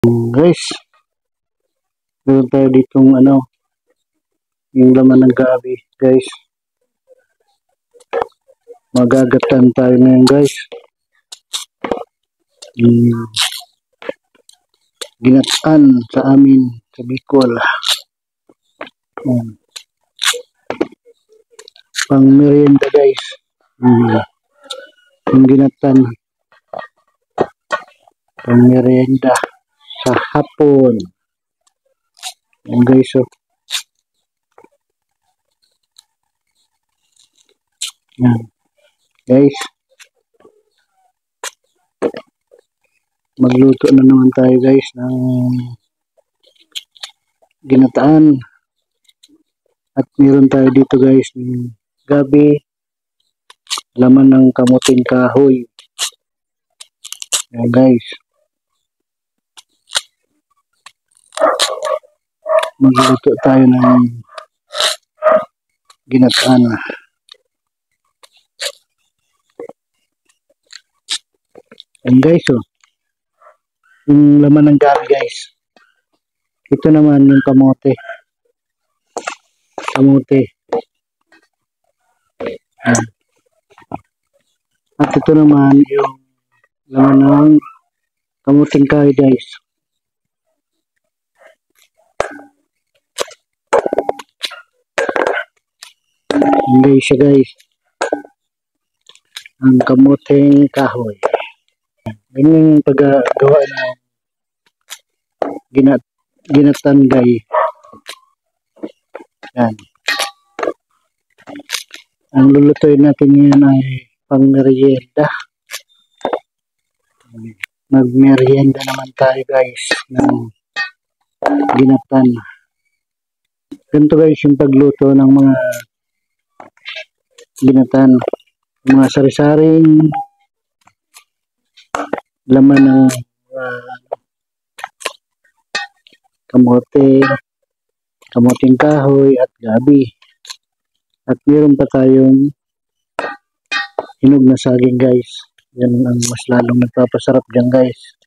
Guys, meron tayo ditong yung laman ng gabi, guys. Magagatan tayo ngayon, guys. Ginataan sa amin sa Bicol. Pang merienda, guys. Yung ginatan pang merienda sa hapon. Yan, guys, Yan. Guys, magluto na naman tayo, guys, ng ginataan. At meron tayo dito, guys, ng gabi, laman ng kamuting kahoy. Yan, guys. Magluto tayo ng ginataan. Yan, guys, yung laman ng gabi, guys. Ito naman yung kamote. Yan. At ito naman yung laman ng kamuting kahoy, guys. Yan, guys, guys. Ang kamuting kahoy. Ganyan yung paggawa ng ginatanggay. Yan. Ang lulutuin natin ngayon ay pang merienda. Mag-merienda naman tayo, guys, ng ginatan. Ganito, guys, yung pagluto ng mga ginatan. Mga sari-saring laman ng kamuting kahoy at gabi. At meron pa tayong hinog na saging, guys. Yan ang mas lalong nagpapasarap dyan, guys.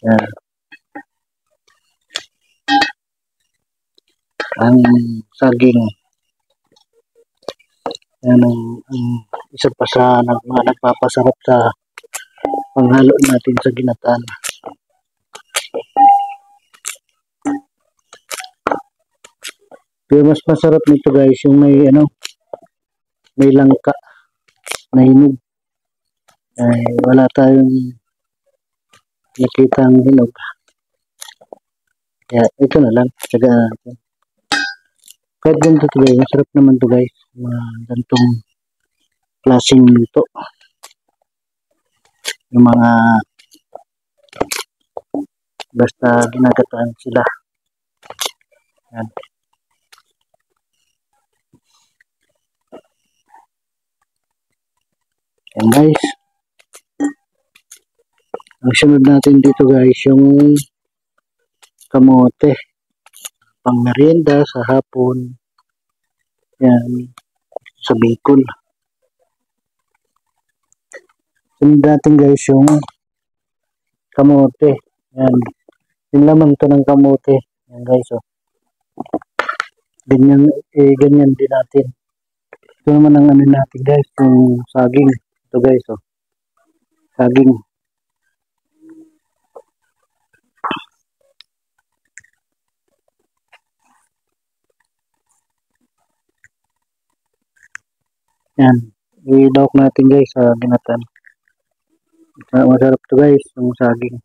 Yan. Ang saging. Yan ang isa pa sa mga nagpapasarap sa panghalo natin sa ginataan. Pero mas masarap nito, guys, yung may langka na hinog. Ay, wala tayong nakita ang hinog. Kaya ito na lang. Tsagaan natin. Kahit ganito to, guys. Masarap naman to, guys. Mga gantong klaseng luto. Yung mga basta ginagataan sila. Yan. Yan, guys. Ang sunod natin dito, guys, yung kamote. Pang merienda sa hapon. Yan. Sa Bicol. Sunod natin, guys, yung kamote. Yan. Yung laman to ng kamote. Yan, guys, ganyan din natin. Ito naman ang natin, guys, yung saging. Ito, guys, saging. Yan. I-dawk natin, guys, sa ginatan. Masarap to, guys, yung saging.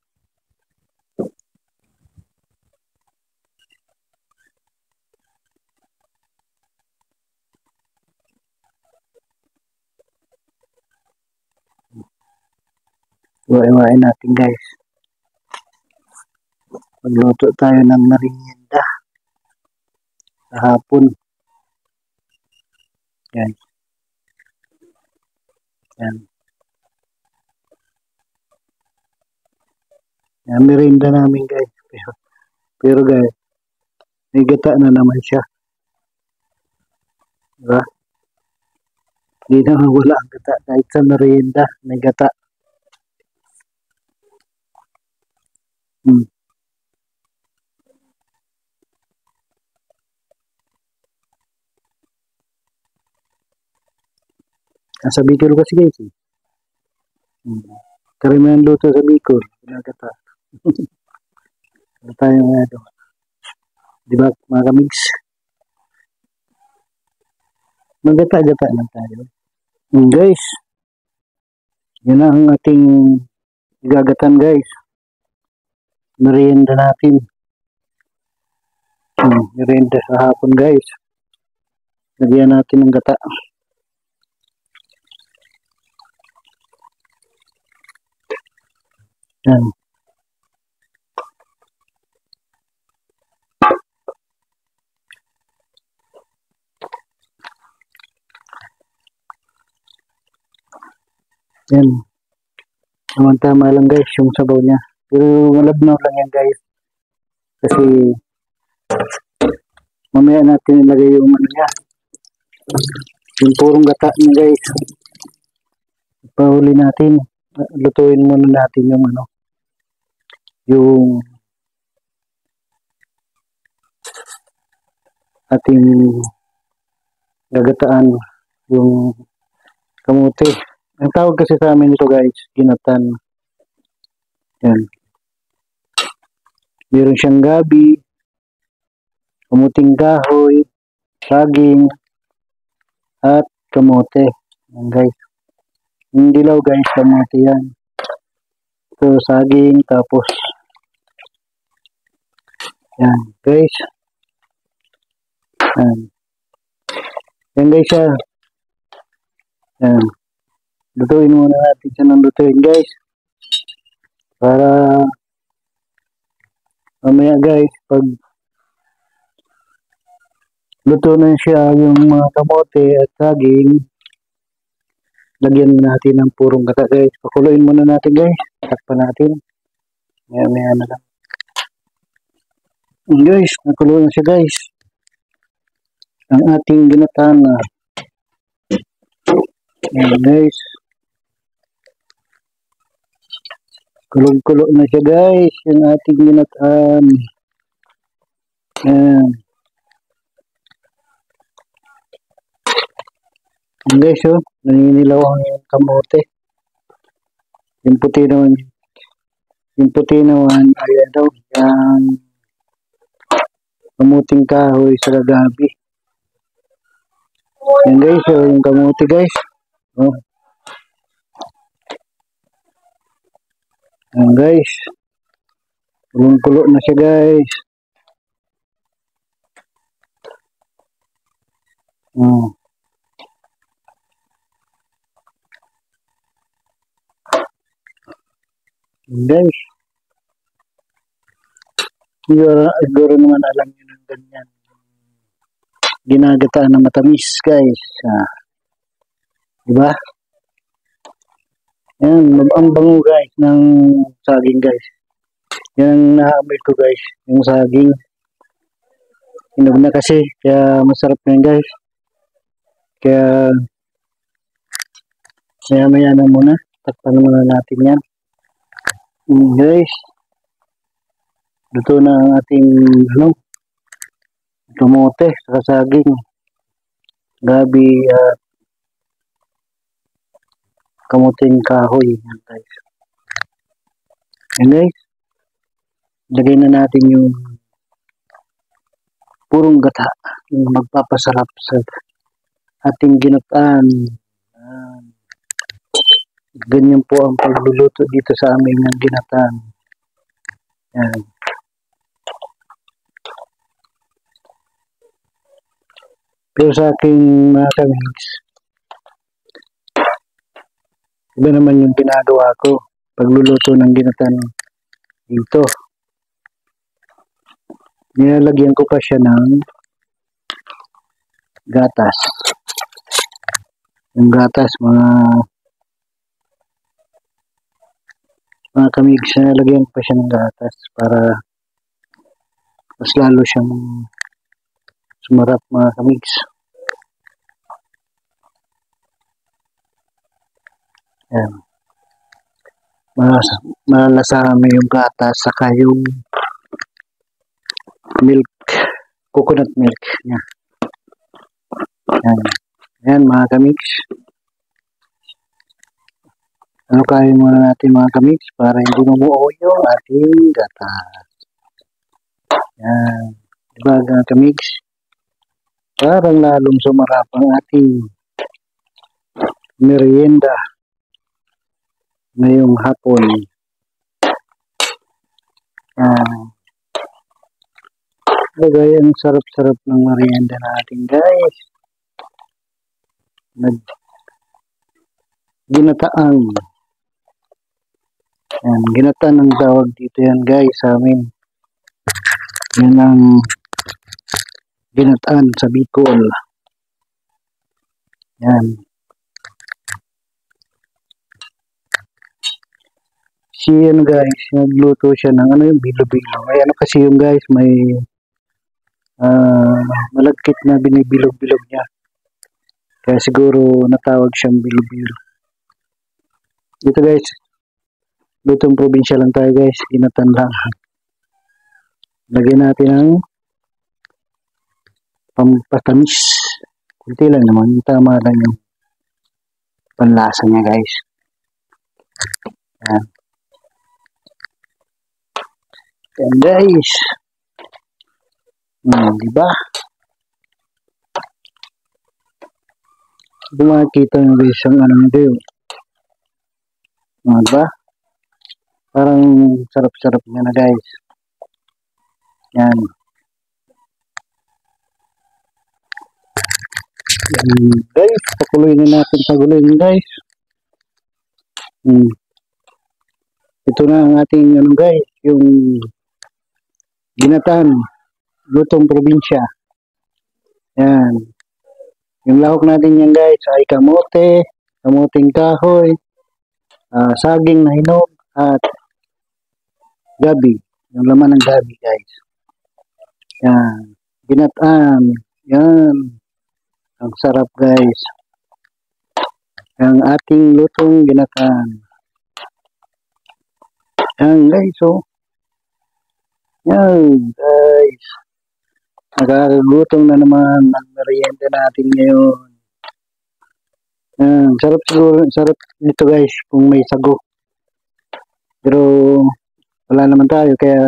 Iwain natin, guys. Magluto tayo ng merienda sa hapon. Yan. Yan. Yan, merienda namin, guys. Pero guys, may gata na naman siya. Diba? Hindi naman wala ang gata. Kahit sa merienda, may gata. Hmm. Nasa Bicol kasi guys eh. Hmm. Karamihan luto sa Bicol. Ginagata. Ano tayo nga ito? Di ba mga kamigs? Magata-gata lang tayo. Guys, yun ang ating gagatan guys. Merienda natin. Merienda sa hapon guys. Lagyan natin ng gata. Yan. Yan. Tama lang guys yung sabaw niya. Pero malabnaw lang yan guys. Kasi mamaya natin ilagay yung ano niya. Yung purong gata niya guys. Pahuli natin. Lutuin muna natin yung ano. Yung ating gagataan. Yung kamote. Ang tawag kasi sa amin ito guys. Ginatan. Yan. Meron siyang gabi. Kamuting kahoy. Saging. At kamote. Yan guys. Yung dilaw guys, kamote yan. So, saging, tapos yan guys. Yan. Yan guys siya. Yan. Lutuin muna natin siya ng lutuin guys. Para mamaya guys, pag luto na siya yung mga kamote at saging, lagyan natin ng purong gata guys. Pakuluin muna natin guys. Takpan natin. Maya na lang. Guys, nakulo na siya guys. Ang ating ginataan na. Ayan guys. Kulog-kulo na siya guys. Yung ating ginataan. Ayan. Ayan guys oh. Naninilaw ang kamote. Yung puti naman. Yung puti naman ay ano. Yung kamuting kahoy sa gabi. Ayan guys oh. Yung kamote guys. Oh. Ayan guys. Kulong-kulo na siya guys. Oh. Ayan guys. Siguro naman alam nyo ng ganyan. Ginagataan na matamis guys. Diba? Ayan. Ang bango guys ng saging guys. Yan ang naamoy ko guys. Yung saging. Hinog na kasi. Kaya masarap na yun guys. Kaya maya na muna. Takpan muna natin yan. Guys. Luto na ang ating kamote sa saging. Gabi at kamuting kahoy. Yan guys. Yan guys. Lagay na natin yung purong gata. Yung magpapasarap sa ating ginataan. Ganyan po ang pagluluto dito sa amin ng ginataan. Yan. Pero sa aking mga kamigs, iba naman yung ginagawa ko. Pagluluto ng ginataan dito. Nilalagyan ko pa siya ng gatas. Yung gatas, mga kamigs, nilalagyan ko pa siya ng gatas para mas lalo siyang sumarap mga kamigs. Yan. Malasama yung gatas saka yung milk, coconut milk niya. Yan. Yan mga kamix. Ano kain muna natin mga kamix para hindi mamuo yung ating gatas. Yan. Diba mga kamix? Parang lalong sumarap ang ating merienda ngayong hapon. Bagay, ang sarap-sarap ng merienda natin guys. Ginataang. Yan, ginataan ang tawag dito yan guys sa amin. Yan ang ginataan sa Bicol. Yan. Si ano guys, nagluto siya ng ano yung bilo-bilo. May ano kasi yung guys, may malagkit na binibilog-bilog niya. Kaya siguro natawag siyang bilo-bilo. Dito guys, lutong probinsya lang tayo guys, ginatan lang. Lagyan natin ng pampatamis. Kunti lang naman, tama lang yung panlasa niya guys. Yan. Yan guys. Diba? Makikita nyo guys ang anong deal. Diba? Parang sarap-sarap niya na guys. Yan. Guys, pakuloy na natin guys. Ito na ang ating ano guys, yung ginatan, lutong probinsya. Yan. Yung lahok natin yan guys ay kamote, kamuting kahoy, saging na hinog, at gabi. Yung laman ng gabi guys. Yan. Ginatan. Yan. Ang sarap guys. Ang ating lutong ginatan. Yan guys, oh. Yan guys. Nagkakagutong na naman ng merienda natin ngayon. Yan. Sarap siguro. Sarap nito guys kung may sago. Pero wala naman tayo kaya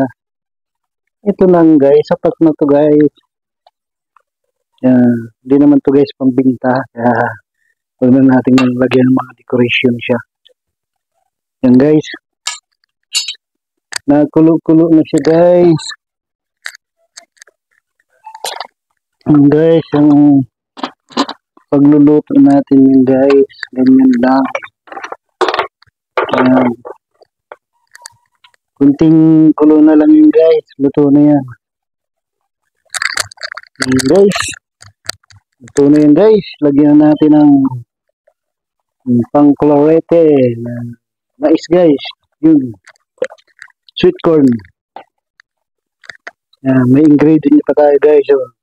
ito lang guys. Sapat na to guys. Yan. Hindi naman to guys pambinta. Kaya huwag na natin lagyan ng mga decoration siya. Yan guys. Nakulo-kulo na siya guys. Guys, ang pagluluto natin guys, ganyan lang. Kunting kulo na lang yun guys, luto na yan. Guys, luto na yan guys. Lagyan natin ng pang-colorete na mais guys. Yun. Sweet corn. May ingredient pa tayo guys. So,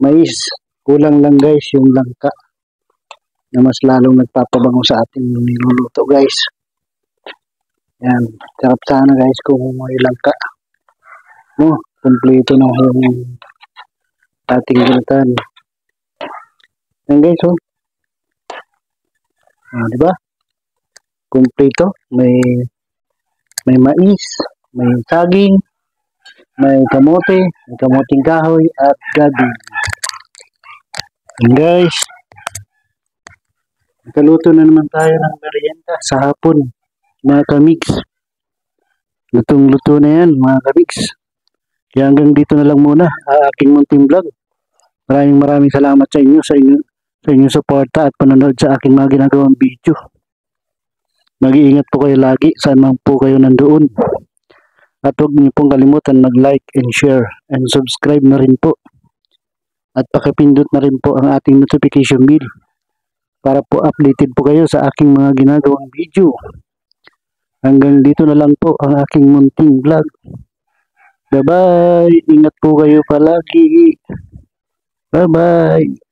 mais. Kulang lang guys yung langka. Na mas lalong nagpapabango sa ating niluluto guys. Yan. Sarap sana guys kung may langka. No, kompleto na yung ating ginatan. Yan guys, oh. Diba? Kompleto. May mais, may saging, may kamote, may kamuting kahoy, at gabi. And guys, nakaluto na naman tayo ng merienda sa hapon, mga kamix. Lutong-luto na yan, mga kamix. Kaya hanggang dito na lang muna aking munting vlog. Maraming salamat sa inyong suporta at panonood sa aking mga ginagawang video. Mag-iingat po kayo lagi, saan man po kayo nandoon. At huwag niyo pong kalimutan mag-like and share and subscribe na rin po. At pakipindot na rin po ang ating notification bell para po updated po kayo sa aking mga ginagawang video. Hanggang dito na lang po ang aking munting vlog. Bye-bye! Ingat po kayo palagi. Bye-bye!